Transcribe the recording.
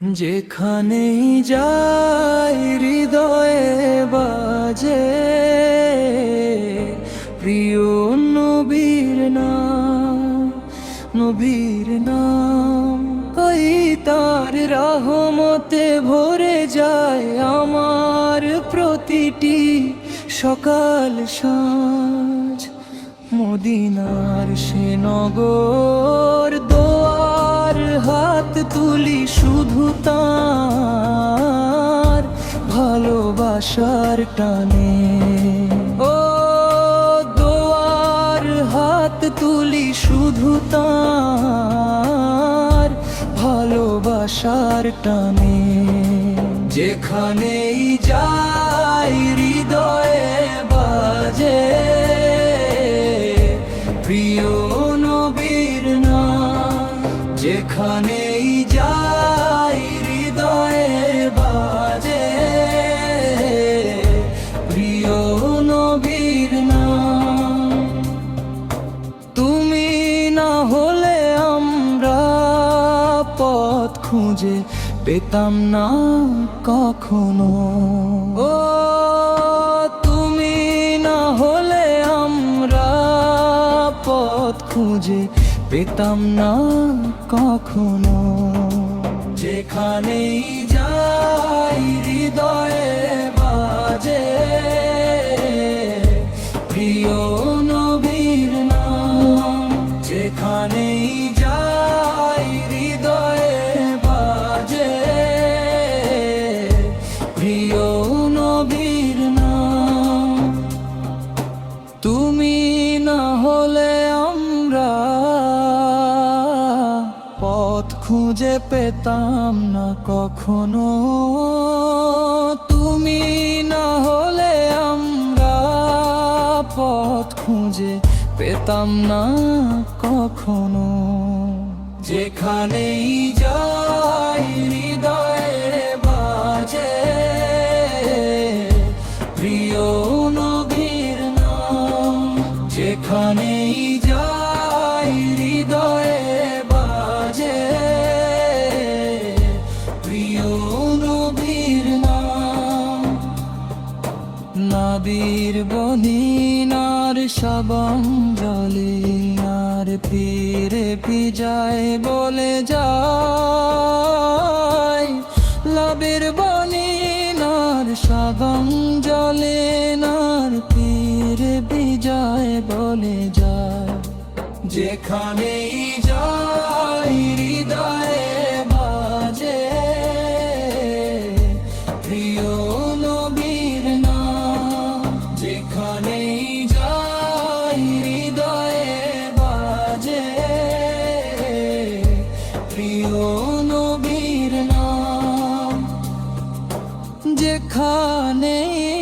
যেখানেই যাই হৃদয়ে বাজে প্রিয় নবীর নাম, নবীর নাম। ওই তার রহমতে ভরে যায় আমার প্রতিটি সকাল সাঁঝ। মদিনার সে নগর দোয়ার হাত তুলি শুধু তার ভালোবাসার টানে। ও দোয়ার হাত তুলি শুধু তার ভালোবাসার টানে। যেখানেই যাই হৃদয়ে বাজে প্রিয় নবীর নাম। যেখানেই যাই হৃদয়ে বাজে প্রিয় নবীর নাম। তুমি না হলে আমরা পথ খুঁজে পেতাম না কখনো। ও তুমি না হলে আমরা পথ খুঁজে পেতাম না কখনো। যেখানেই যাই হৃদয়ে বাজে প্রিয় নবীর নাম। যেখানেই যাই হৃদয়ে বাজে প্রিয় নবীর নাম। তুমি না হলে আমরা পথ খুঁজে পেতাম না কখনো। তুমি না হলে আমরা পথ খুঁজে পেতাম না কখনো। যেখানেই যাই হৃদয়ে বাজে প্রিয় নবীর নাম। যেখানেই যাই হৃদয়ে বাজে প্রিয় নবীর নাম। নবীর বনিনার সবং জলে আর পীরে পিজায় বলে যায়। নবীর বনিনার সবং জলে নার পীরে বিজয় বলে যায়। যেখানেই যাই হৃদয়ে বাজে প্রিয় নবীর নাম। যেখানেই যাই হৃদয়ে বাজে প্রিয় নবীর নাম। যেখানেই